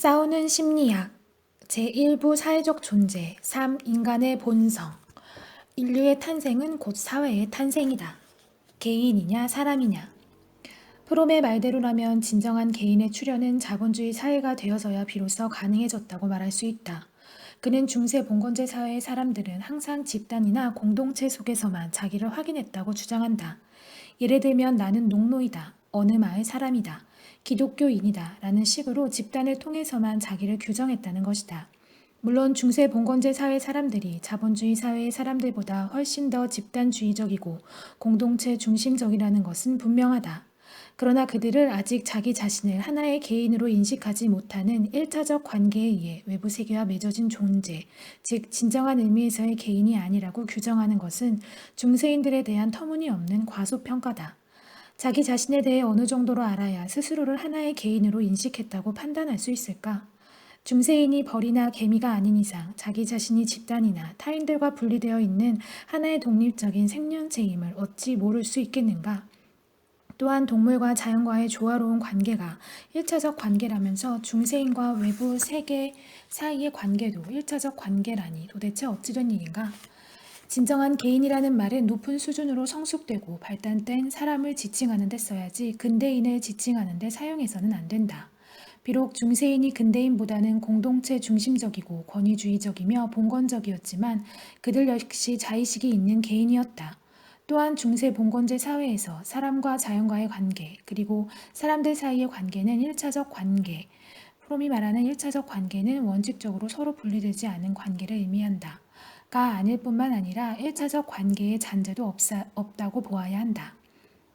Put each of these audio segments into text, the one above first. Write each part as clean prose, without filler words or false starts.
싸우는 심리학 제1부 사회적 존재 3. 인간의 본성 인류의 탄생은 곧 사회의 탄생이다. 개인이냐 사람이냐. 프롬의 말대로라면 진정한 개인의 출현은 자본주의 사회가 되어서야 비로소 가능해졌다고 말할 수 있다. 그는 중세 봉건제 사회의 사람들은 항상 집단이나 공동체 속에서만 자기를 확인했다고 주장한다. 예를 들면 나는 농노이다. 어느 마을 사람이다. 기독교인이다. 라는 식으로 집단을 통해서만 자기를 규정했다는 것이다. 물론 중세 봉건제 사회 사람들이 자본주의 사회의 사람들보다 훨씬 더 집단주의적이고 공동체 중심적이라는 것은 분명하다. 그러나 그들을 아직 자기 자신을 하나의 개인으로 인식하지 못하는 1차적 관계에 의해 외부 세계와 맺어진 존재, 즉 진정한 의미에서의 개인이 아니라고 규정하는 것은 중세인들에 대한 터무니없는 과소평가다. 자기 자신에 대해 어느 정도로 알아야 스스로를 하나의 개인으로 인식했다고 판단할 수 있을까? 중세인이 벌이나 개미가 아닌 이상 자기 자신이 집단이나 타인들과 분리되어 있는 하나의 독립적인 생명체임을 어찌 모를 수 있겠는가? 또한 동물과 자연과의 조화로운 관계가 1차적 관계라면서 중세인과 외부 세계 사이의 관계도 1차적 관계라니 도대체 어찌 된 일인가? 진정한 개인이라는 말은 높은 수준으로 성숙되고 발달된 사람을 지칭하는 데 써야지 근대인을 지칭하는 데 사용해서는 안 된다. 비록 중세인이 근대인보다는 공동체 중심적이고 권위주의적이며 봉건적이었지만 그들 역시 자의식이 있는 개인이었다. 또한 중세 봉건제 사회에서 사람과 자연과의 관계, 그리고 사람들 사이의 관계는 1차적 관계, 프롬이 말하는 1차적 관계는 원칙적으로 서로 분리되지 않은 관계를 의미한다. 가 아닐 뿐만 아니라 1차적 관계의 잔재도 없다고 보아야 한다.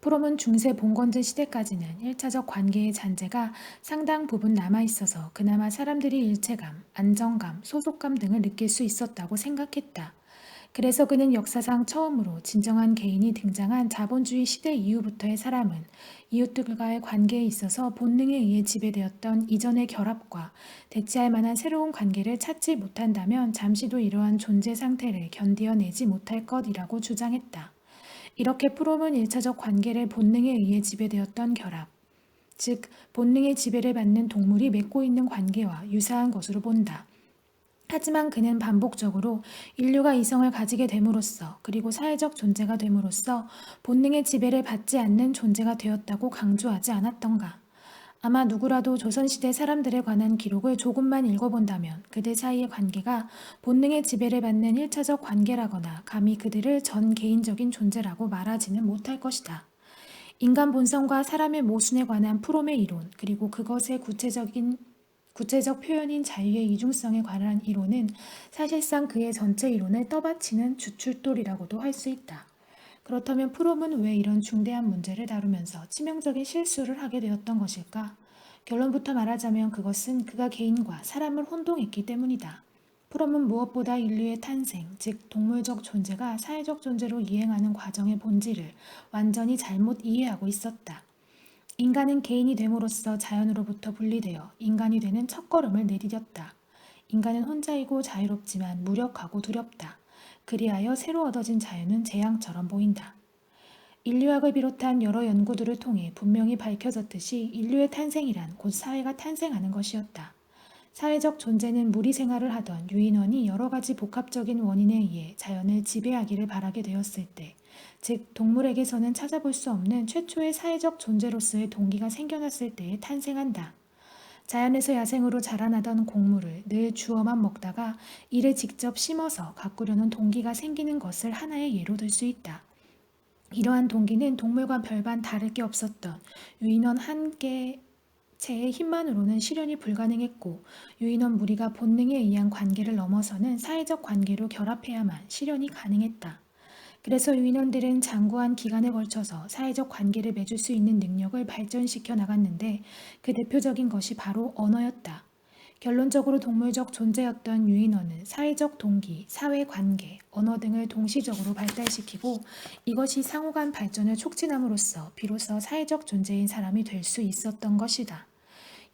프롬은 중세 봉건제 시대까지는 1차적 관계의 잔재가 상당 부분 남아있어서 그나마 사람들이 일체감, 안정감, 소속감 등을 느낄 수 있었다고 생각했다. 그래서 그는 역사상 처음으로 진정한 개인이 등장한 자본주의 시대 이후부터의 사람은 이웃들과의 관계에 있어서 본능에 의해 지배되었던 이전의 결합과 대체할 만한 새로운 관계를 찾지 못한다면 잠시도 이러한 존재 상태를 견디어내지 못할 것이라고 주장했다. 이렇게 프롬은 1차적 관계를 본능에 의해 지배되었던 결합, 즉 본능의 지배를 받는 동물이 맺고 있는 관계와 유사한 것으로 본다. 하지만 그는 반복적으로 인류가 이성을 가지게 됨으로써 그리고 사회적 존재가 됨으로써 본능의 지배를 받지 않는 존재가 되었다고 강조하지 않았던가. 아마 누구라도 조선시대 사람들에 관한 기록을 조금만 읽어본다면 그들 사이의 관계가 본능의 지배를 받는 1차적 관계라거나 감히 그들을 전 개인적인 존재라고 말하지는 못할 것이다. 인간 본성과 사람의 모순에 관한 프롬의 이론, 그리고 그것의 구체적 표현인 자유의 이중성에 관한 이론은 사실상 그의 전체 이론을 떠받치는 주출돌이라고도 할 수 있다. 그렇다면 프롬은 왜 이런 중대한 문제를 다루면서 치명적인 실수를 하게 되었던 것일까? 결론부터 말하자면 그것은 그가 개인과 사람을 혼동했기 때문이다. 프롬은 무엇보다 인류의 탄생, 즉 동물적 존재가 사회적 존재로 이행하는 과정의 본질을 완전히 잘못 이해하고 있었다. 인간은 개인이 됨으로써 자연으로부터 분리되어 인간이 되는 첫걸음을 내디뎠다. 인간은 혼자이고 자유롭지만 무력하고 두렵다. 그리하여 새로 얻어진 자유는 재앙처럼 보인다. 인류학을 비롯한 여러 연구들을 통해 분명히 밝혀졌듯이 인류의 탄생이란 곧 사회가 탄생하는 것이었다. 사회적 존재는 무리 생활을 하던 유인원이 여러 가지 복합적인 원인에 의해 자연을 지배하기를 바라게 되었을 때, 즉 동물에게서는 찾아볼 수 없는 최초의 사회적 존재로서의 동기가 생겨났을 때에 탄생한다. 자연에서 야생으로 자라나던 곡물을 늘 주워만 먹다가 이를 직접 심어서 가꾸려는 동기가 생기는 것을 하나의 예로 들 수 있다. 이러한 동기는 동물과 별반 다를 게 없었던 유인원 한 개체의 힘만으로는 실현이 불가능했고, 유인원 무리가 본능에 의한 관계를 넘어서는 사회적 관계로 결합해야만 실현이 가능했다. 그래서 유인원들은 장구한 기간에 걸쳐서 사회적 관계를 맺을 수 있는 능력을 발전시켜 나갔는데 그 대표적인 것이 바로 언어였다. 결론적으로 동물적 존재였던 유인원은 사회적 동기, 사회관계, 언어 등을 동시적으로 발달시키고 이것이 상호간 발전을 촉진함으로써 비로소 사회적 존재인 사람이 될 수 있었던 것이다.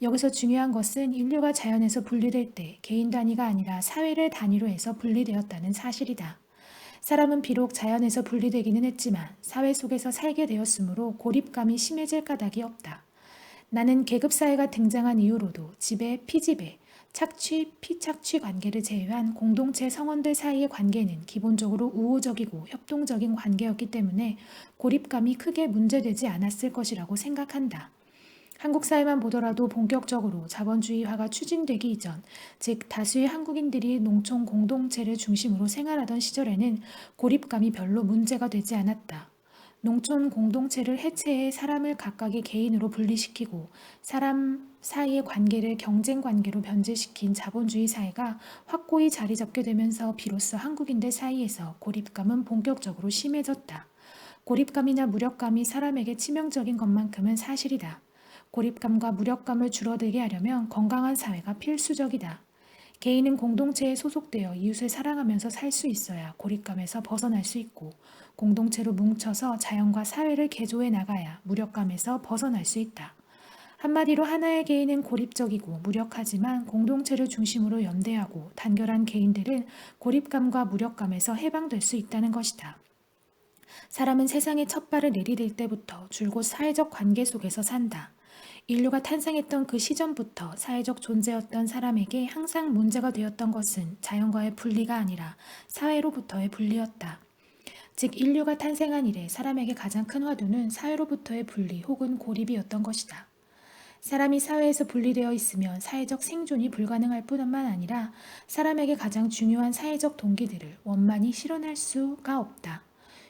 여기서 중요한 것은 인류가 자연에서 분리될 때 개인 단위가 아니라 사회를 단위로 해서 분리되었다는 사실이다. 사람은 비록 자연에서 분리되기는 했지만 사회 속에서 살게 되었으므로 고립감이 심해질 까닭이 없다. 나는 계급사회가 등장한 이후로도 지배, 피지배, 착취, 피착취 관계를 제외한 공동체 성원들 사이의 관계는 기본적으로 우호적이고 협동적인 관계였기 때문에 고립감이 크게 문제되지 않았을 것이라고 생각한다. 한국 사회만 보더라도 본격적으로 자본주의화가 추진되기 이전, 즉 다수의 한국인들이 농촌 공동체를 중심으로 생활하던 시절에는 고립감이 별로 문제가 되지 않았다. 농촌 공동체를 해체해 사람을 각각의 개인으로 분리시키고 사람 사이의 관계를 경쟁 관계로 변질시킨 자본주의 사회가 확고히 자리 잡게 되면서 비로소 한국인들 사이에서 고립감은 본격적으로 심해졌다. 고립감이나 무력감이 사람에게 치명적인 것만큼은 사실이다. 고립감과 무력감을 줄어들게 하려면 건강한 사회가 필수적이다. 개인은 공동체에 소속되어 이웃을 사랑하면서 살 수 있어야 고립감에서 벗어날 수 있고, 공동체로 뭉쳐서 자연과 사회를 개조해 나가야 무력감에서 벗어날 수 있다. 한마디로 하나의 개인은 고립적이고 무력하지만 공동체를 중심으로 연대하고 단결한 개인들은 고립감과 무력감에서 해방될 수 있다는 것이다. 사람은 세상에 첫 발을 내디딜 때부터 줄곧 사회적 관계 속에서 산다. 인류가 탄생했던 그 시점부터 사회적 존재였던 사람에게 항상 문제가 되었던 것은 자연과의 분리가 아니라 사회로부터의 분리였다. 즉 인류가 탄생한 이래 사람에게 가장 큰 화두는 사회로부터의 분리 혹은 고립이었던 것이다. 사람이 사회에서 분리되어 있으면 사회적 생존이 불가능할 뿐만 아니라 사람에게 가장 중요한 사회적 동기들을 원만히 실현할 수가 없다.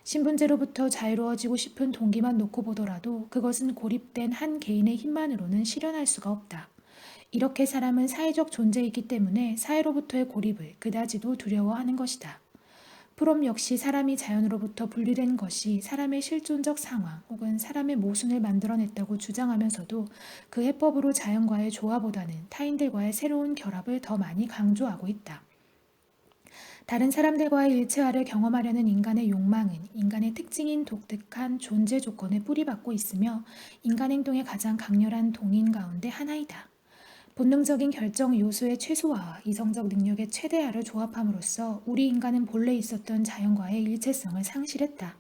신분제로부터 자유로워지고 싶은 동기만 놓고 보더라도 그것은 고립된 한 개인의 힘만으로는 실현할 수가 없다. 이렇게 사람은 사회적 존재이기 때문에 사회로부터의 고립을 그다지도 두려워하는 것이다. 프롬 역시 사람이 자연으로부터 분리된 것이 사람의 실존적 상황 혹은 사람의 모순을 만들어냈다고 주장하면서도 그 해법으로 자연과의 조화보다는 타인들과의 새로운 결합을 더 많이 강조하고 있다. 다른 사람들과의 일체화를 경험하려는 인간의 욕망은 인간의 특징인 독특한 존재 조건에 뿌리박고 있으며 인간 행동의 가장 강렬한 동인 가운데 하나이다. 본능적인 결정 요소의 최소화와 이성적 능력의 최대화를 조합함으로써 우리 인간은 본래 있었던 자연과의 일체성을 상실했다.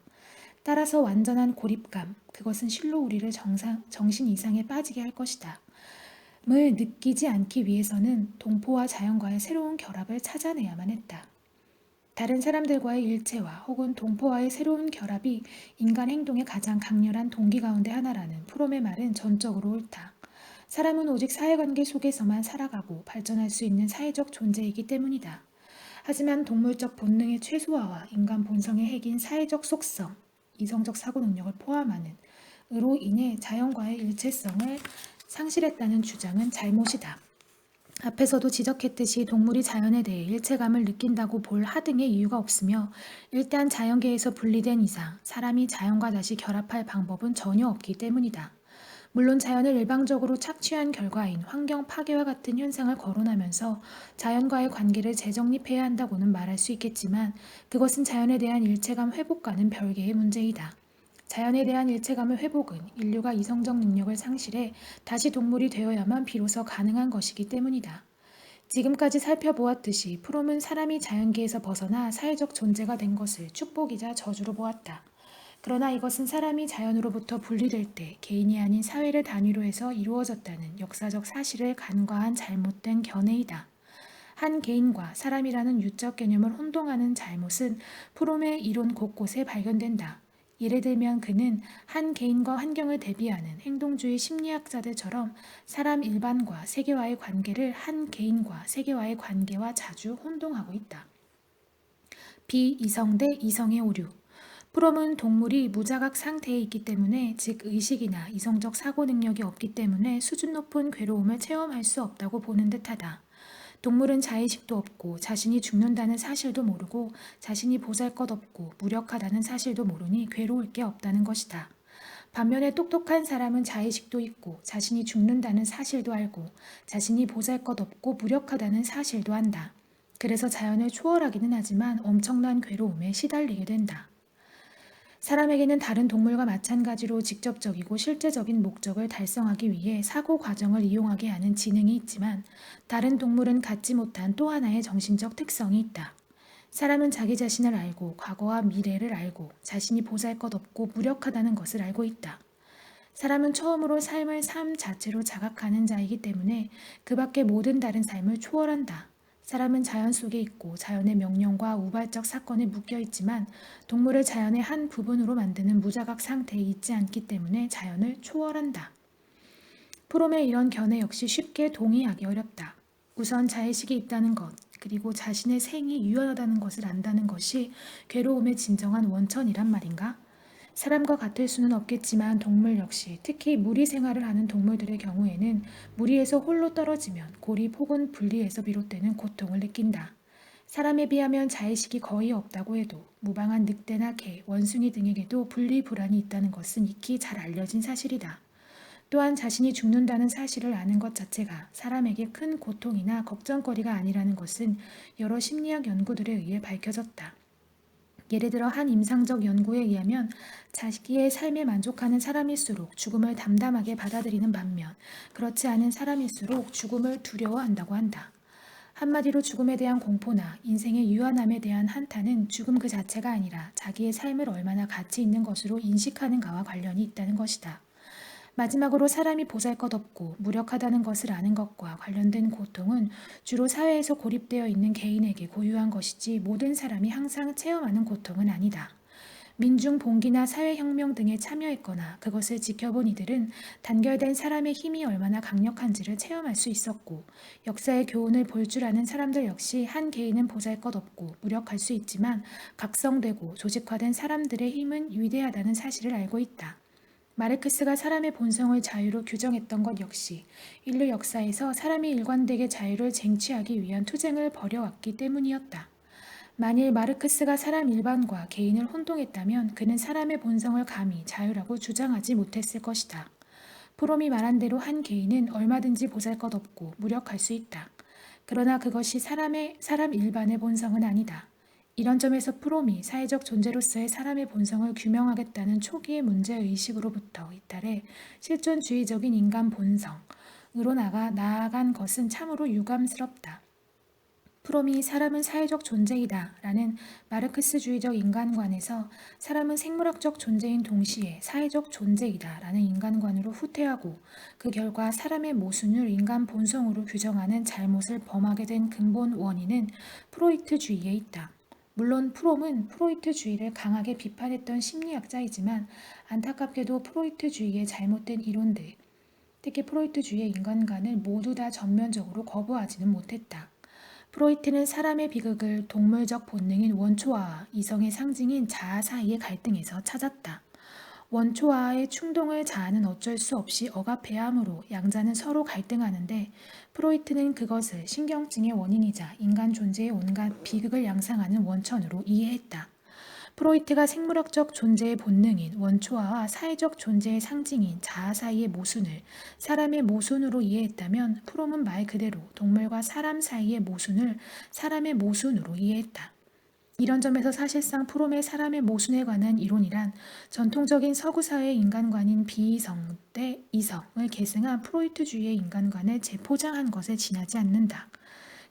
따라서 완전한 고립감, 그것은 실로 우리를 정신 이상에 빠지게 할 것이다. 을 느끼지 않기 위해서는 동포와 자연과의 새로운 결합을 찾아내야만 했다. 다른 사람들과의 일체화 혹은 동포와의 새로운 결합이 인간 행동의 가장 강렬한 동기 가운데 하나라는 프롬의 말은 전적으로 옳다. 사람은 오직 사회관계 속에서만 살아가고 발전할 수 있는 사회적 존재이기 때문이다. 하지만 동물적 본능의 최소화와 인간 본성의 핵인 사회적 속성, 이성적 사고 능력을 포함하는 으로 인해 자연과의 일체성을 상실했다는 주장은 잘못이다. 앞에서도 지적했듯이 동물이 자연에 대해 일체감을 느낀다고 볼 하등의 이유가 없으며 일단 자연계에서 분리된 이상 사람이 자연과 다시 결합할 방법은 전혀 없기 때문이다. 물론 자연을 일방적으로 착취한 결과인 환경 파괴와 같은 현상을 거론하면서 자연과의 관계를 재정립해야 한다고는 말할 수 있겠지만 그것은 자연에 대한 일체감 회복과는 별개의 문제이다. 자연에 대한 일체감의 회복은 인류가 이성적 능력을 상실해 다시 동물이 되어야만 비로소 가능한 것이기 때문이다. 지금까지 살펴보았듯이 프롬은 사람이 자연계에서 벗어나 사회적 존재가 된 것을 축복이자 저주로 보았다. 그러나 이것은 사람이 자연으로부터 분리될 때 개인이 아닌 사회를 단위로 해서 이루어졌다는 역사적 사실을 간과한 잘못된 견해이다. 한 개인과 사람이라는 유적 개념을 혼동하는 잘못은 프롬의 이론 곳곳에 발견된다. 예를 들면 그는 한 개인과 환경을 대비하는 행동주의 심리학자들처럼 사람 일반과 세계와의 관계를 한 개인과 세계와의 관계와 자주 혼동하고 있다. 비이성 대 이성의 오류. 프롬은 동물이 무자각 상태에 있기 때문에 즉 의식이나 이성적 사고 능력이 없기 때문에 수준 높은 괴로움을 체험할 수 없다고 보는 듯하다. 동물은 자의식도 없고 자신이 죽는다는 사실도 모르고 자신이 보잘것없고 무력하다는 사실도 모르니 괴로울 게 없다는 것이다. 반면에 똑똑한 사람은 자의식도 있고 자신이 죽는다는 사실도 알고 자신이 보잘것없고 무력하다는 사실도 안다. 그래서 자연을 초월하기는 하지만 엄청난 괴로움에 시달리게 된다. 사람에게는 다른 동물과 마찬가지로 직접적이고 실제적인 목적을 달성하기 위해 사고 과정을 이용하게 하는 지능이 있지만 다른 동물은 갖지 못한 또 하나의 정신적 특성이 있다. 사람은 자기 자신을 알고 과거와 미래를 알고 자신이 보잘것없고 무력하다는 것을 알고 있다. 사람은 처음으로 삶을 삶 자체로 자각하는 자이기 때문에 그 밖의 모든 다른 삶을 초월한다. 사람은 자연 속에 있고 자연의 명령과 우발적 사건에 묶여 있지만 동물을 자연의 한 부분으로 만드는 무자각 상태에 있지 않기 때문에 자연을 초월한다. 프롬의 이런 견해 역시 쉽게 동의하기 어렵다. 우선 자의식이 있다는 것, 그리고 자신의 생이 유연하다는 것을 안다는 것이 괴로움의 진정한 원천이란 말인가? 사람과 같을 수는 없겠지만 동물 역시 특히 무리 생활을 하는 동물들의 경우에는 무리에서 홀로 떨어지면 고립 혹은 분리에서 비롯되는 고통을 느낀다. 사람에 비하면 자의식이 거의 없다고 해도 무방한 늑대나 개, 원숭이 등에게도 분리불안이 있다는 것은 익히 잘 알려진 사실이다. 또한 자신이 죽는다는 사실을 아는 것 자체가 사람에게 큰 고통이나 걱정거리가 아니라는 것은 여러 심리학 연구들에 의해 밝혀졌다. 예를 들어 한 임상적 연구에 의하면 자기의 삶에 만족하는 사람일수록 죽음을 담담하게 받아들이는 반면 그렇지 않은 사람일수록 죽음을 두려워한다고 한다. 한마디로 죽음에 대한 공포나 인생의 유한함에 대한 한탄은 죽음 그 자체가 아니라 자기의 삶을 얼마나 가치 있는 것으로 인식하는가와 관련이 있다는 것이다. 마지막으로 사람이 보잘것없고 무력하다는 것을 아는 것과 관련된 고통은 주로 사회에서 고립되어 있는 개인에게 고유한 것이지 모든 사람이 항상 체험하는 고통은 아니다. 민중 봉기나 사회혁명 등에 참여했거나 그것을 지켜본 이들은 단결된 사람의 힘이 얼마나 강력한지를 체험할 수 있었고 역사의 교훈을 볼 줄 아는 사람들 역시 한 개인은 보잘것없고 무력할 수 있지만 각성되고 조직화된 사람들의 힘은 위대하다는 사실을 알고 있다. 마르크스가 사람의 본성을 자유로 규정했던 것 역시 인류 역사에서 사람이 일관되게 자유를 쟁취하기 위한 투쟁을 벌여왔기 때문이었다. 만일 마르크스가 사람 일반과 개인을 혼동했다면 그는 사람의 본성을 감히 자유라고 주장하지 못했을 것이다. 프롬이 말한 대로 한 개인은 얼마든지 보잘것없고 무력할 수 있다. 그러나 그것이 사람 일반의 본성은 아니다. 이런 점에서 프롬이 사회적 존재로서의 사람의 본성을 규명하겠다는 초기의 문제의식으로부터 이탈해 실존주의적인 인간 본성으로 나아간 것은 참으로 유감스럽다. 프롬이 사람은 사회적 존재이다 라는 마르크스주의적 인간관에서 사람은 생물학적 존재인 동시에 사회적 존재이다 라는 인간관으로 후퇴하고 그 결과 사람의 모순을 인간 본성으로 규정하는 잘못을 범하게 된 근본 원인은 프로이트주의에 있다. 물론 프롬은 프로이트주의를 강하게 비판했던 심리학자이지만 안타깝게도 프로이트주의의 잘못된 이론들, 특히 프로이트주의의 인간관을 모두 다 전면적으로 거부하지는 못했다. 프로이트는 사람의 비극을 동물적 본능인 원초화와 이성의 상징인 자아 사이의 갈등에서 찾았다. 원초화의 충동을 자아는 어쩔 수 없이 억압해야 하므로 양자는 서로 갈등하는데 프로이트는 그것을 신경증의 원인이자 인간 존재의 온갖 비극을 양상하는 원천으로 이해했다. 프로이트가 생물학적 존재의 본능인 원초화와 사회적 존재의 상징인 자아 사이의 모순을 사람의 모순으로 이해했다면 프롬은 말 그대로 동물과 사람 사이의 모순을 사람의 모순으로 이해했다. 이런 점에서 사실상 프롬의 사람의 모순에 관한 이론이란 전통적인 서구 사회의 인간관인 비이성 대 이성을 계승한 프로이트주의의 인간관을 재포장한 것에 지나지 않는다.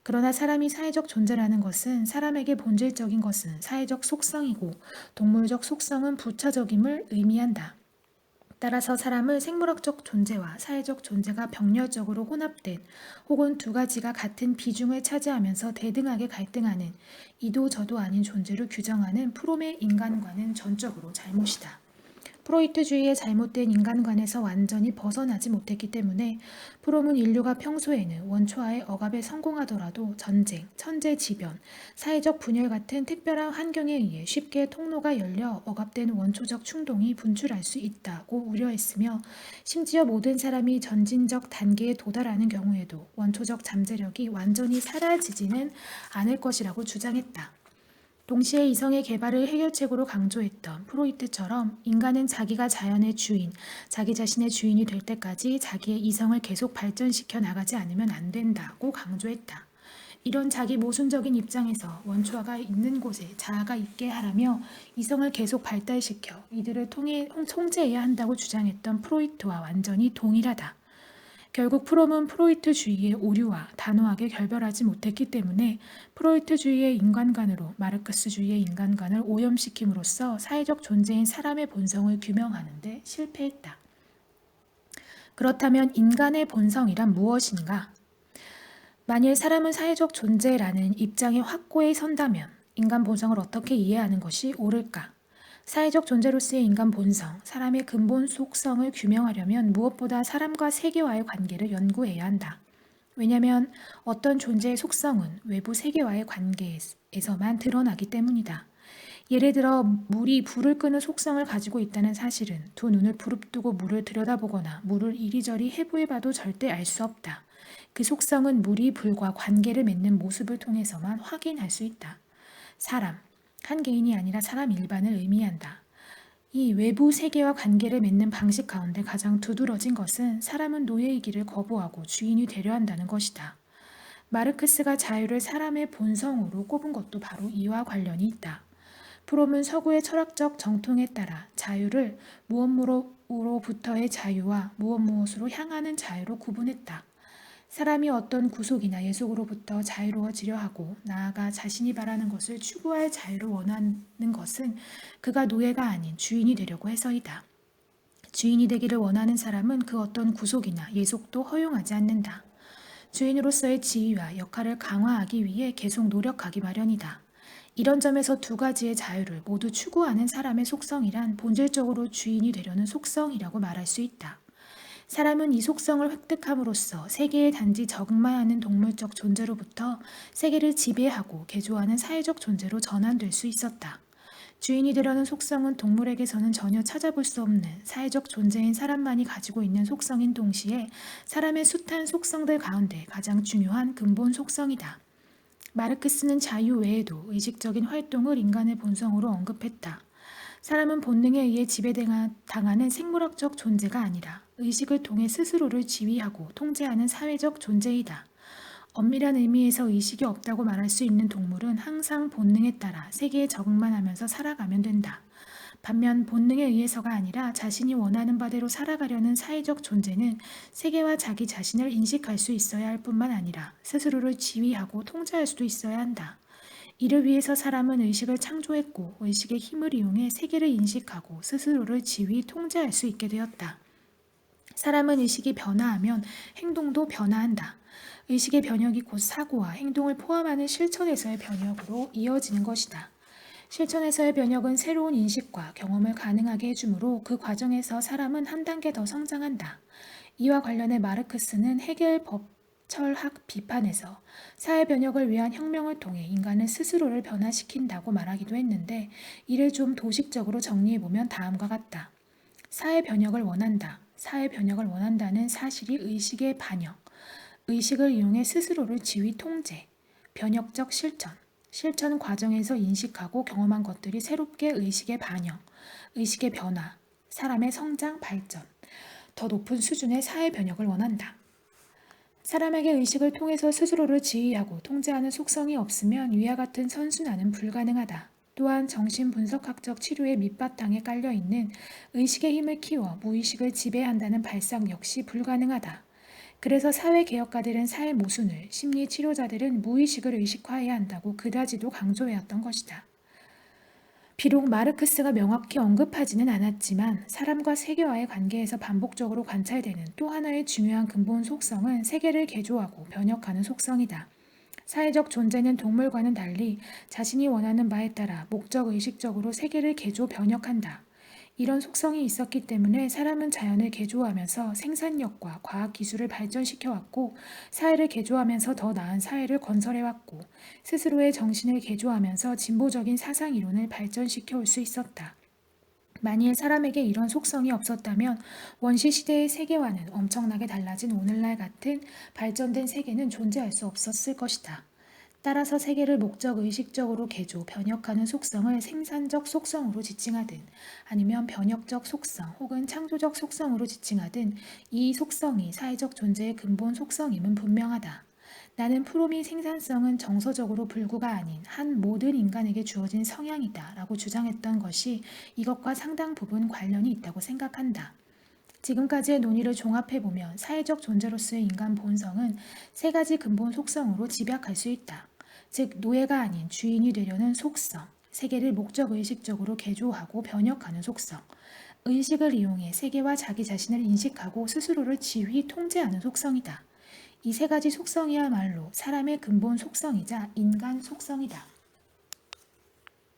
그러나 사람이 사회적 존재라는 것은 사람에게 본질적인 것은 사회적 속성이고 동물적 속성은 부차적임을 의미한다. 따라서 사람을 생물학적 존재와 사회적 존재가 병렬적으로 혼합된 혹은 두 가지가 같은 비중을 차지하면서 대등하게 갈등하는 이도 저도 아닌 존재로 규정하는 프롬의 인간관은 전적으로 잘못이다. 프로이트주의의 잘못된 인간관에서 완전히 벗어나지 못했기 때문에 프롬은 인류가 평소에는 원초화의 억압에 성공하더라도 전쟁, 천재지변, 사회적 분열 같은 특별한 환경에 의해 쉽게 통로가 열려 억압된 원초적 충동이 분출할 수 있다고 우려했으며 심지어 모든 사람이 전진적 단계에 도달하는 경우에도 원초적 잠재력이 완전히 사라지지는 않을 것이라고 주장했다. 동시에 이성의 개발을 해결책으로 강조했던 프로이트처럼 인간은 자기가 자연의 주인, 자기 자신의 주인이 될 때까지 자기의 이성을 계속 발전시켜 나가지 않으면 안 된다고 강조했다. 이런 자기 모순적인 입장에서 원초화가 있는 곳에 자아가 있게 하라며 이성을 계속 발달시켜 이들을 통해 통제해야 한다고 주장했던 프로이트와 완전히 동일하다. 결국 프롬은 프로이트주의의 오류와 단호하게 결별하지 못했기 때문에 프로이트주의의 인간관으로 마르크스주의의 인간관을 오염시킴으로써 사회적 존재인 사람의 본성을 규명하는 데 실패했다. 그렇다면 인간의 본성이란 무엇인가? 만일 사람은 사회적 존재라는 입장에 확고히 선다면 인간 본성을 어떻게 이해하는 것이 옳을까? 사회적 존재로서의 인간 본성, 사람의 근본 속성을 규명하려면 무엇보다 사람과 세계와의 관계를 연구해야 한다. 왜냐하면 어떤 존재의 속성은 외부 세계와의 관계에서만 드러나기 때문이다. 예를 들어 물이 불을 끄는 속성을 가지고 있다는 사실은 두 눈을 부릅뜨고 물을 들여다보거나 물을 이리저리 해부해봐도 절대 알 수 없다. 그 속성은 물이 불과 관계를 맺는 모습을 통해서만 확인할 수 있다. 사람, 한 개인이 아니라 사람 일반을 의미한다. 이 외부 세계와 관계를 맺는 방식 가운데 가장 두드러진 것은 사람은 노예이기를 거부하고 주인이 되려 한다는 것이다. 마르크스가 자유를 사람의 본성으로 꼽은 것도 바로 이와 관련이 있다. 프롬은 서구의 철학적 정통에 따라 자유를 무엇으로부터의 자유와 무엇으로 향하는 자유로 구분했다. 사람이 어떤 구속이나 예속으로부터 자유로워지려 하고 나아가 자신이 바라는 것을 추구할 자유를 원하는 것은 그가 노예가 아닌 주인이 되려고 해서이다. 주인이 되기를 원하는 사람은 그 어떤 구속이나 예속도 허용하지 않는다. 주인으로서의 지위와 역할을 강화하기 위해 계속 노력하기 마련이다. 이런 점에서 두 가지의 자유를 모두 추구하는 사람의 속성이란 본질적으로 주인이 되려는 속성이라고 말할 수 있다. 사람은 이 속성을 획득함으로써 세계에 단지 적응만 하는 동물적 존재로부터 세계를 지배하고 개조하는 사회적 존재로 전환될 수 있었다. 주인이 되려는 속성은 동물에게서는 전혀 찾아볼 수 없는 사회적 존재인 사람만이 가지고 있는 속성인 동시에 사람의 숱한 속성들 가운데 가장 중요한 근본 속성이다. 마르크스는 자유 외에도 의식적인 활동을 인간의 본성으로 언급했다. 사람은 본능에 의해 지배당하는 생물학적 존재가 아니라 의식을 통해 스스로를 지휘하고 통제하는 사회적 존재이다. 엄밀한 의미에서 의식이 없다고 말할 수 있는 동물은 항상 본능에 따라 세계에 적응만 하면서 살아가면 된다. 반면 본능에 의해서가 아니라 자신이 원하는 바대로 살아가려는 사회적 존재는 세계와 자기 자신을 인식할 수 있어야 할 뿐만 아니라 스스로를 지휘하고 통제할 수도 있어야 한다. 이를 위해서 사람은 의식을 창조했고 의식의 힘을 이용해 세계를 인식하고 스스로를 지휘, 통제할 수 있게 되었다. 사람은 의식이 변화하면 행동도 변화한다. 의식의 변혁이 곧 사고와 행동을 포함하는 실천에서의 변혁으로 이어지는 것이다. 실천에서의 변혁은 새로운 인식과 경험을 가능하게 해주므로 그 과정에서 사람은 한 단계 더 성장한다. 이와 관련해 마르크스는 헤겔 법철학 비판에서 사회 변혁을 위한 혁명을 통해 인간은 스스로를 변화시킨다고 말하기도 했는데 이를 좀 도식적으로 정리해보면 다음과 같다. 사회 변혁을 원한다. 사회 변혁을 원한다는 사실이 의식의 반영, 의식을 이용해 스스로를 지휘 통제, 변혁적 실천, 실천 과정에서 인식하고 경험한 것들이 새롭게 의식의 반영, 의식의 변화, 사람의 성장, 발전, 더 높은 수준의 사회 변혁을 원한다. 사람에게 의식을 통해서 스스로를 지휘하고 통제하는 속성이 없으면 위와 같은 선순환은 불가능하다. 또한 정신분석학적 치료의 밑바탕에 깔려있는 의식의 힘을 키워 무의식을 지배한다는 발상 역시 불가능하다. 그래서 사회개혁가들은 사회 모순을, 심리치료자들은 무의식을 의식화해야 한다고 그다지도 강조해왔던 것이다. 비록 마르크스가 명확히 언급하지는 않았지만 사람과 세계와의 관계에서 반복적으로 관찰되는 또 하나의 중요한 근본 속성은 세계를 개조하고 변혁하는 속성이다. 사회적 존재는 동물과는 달리 자신이 원하는 바에 따라 목적의식적으로 세계를 개조, 변혁한다. 이런 속성이 있었기 때문에 사람은 자연을 개조하면서 생산력과 과학기술을 발전시켜왔고 사회를 개조하면서 더 나은 사회를 건설해왔고 스스로의 정신을 개조하면서 진보적인 사상이론을 발전시켜올 수 있었다. 만일 사람에게 이런 속성이 없었다면 원시시대의 세계와는 엄청나게 달라진 오늘날 같은 발전된 세계는 존재할 수 없었을 것이다. 따라서 세계를 목적-의식적으로 개조, 변혁하는 속성을 생산적 속성으로 지칭하든 아니면 변혁적 속성 혹은 창조적 속성으로 지칭하든 이 속성이 사회적 존재의 근본 속성임은 분명하다. 나는 프롬이 생산성은 정서적으로 불구가 아닌 한 모든 인간에게 주어진 성향이다 라고 주장했던 것이 이것과 상당 부분 관련이 있다고 생각한다. 지금까지의 논의를 종합해보면 사회적 존재로서의 인간 본성은 세 가지 근본 속성으로 집약할 수 있다. 즉 노예가 아닌 주인이 되려는 속성, 세계를 목적의식적으로 개조하고 변혁하는 속성, 의식을 이용해 세계와 자기 자신을 인식하고 스스로를 지휘, 통제하는 속성이다. 이 세 가지 속성이야말로 사람의 근본 속성이자 인간 속성이다.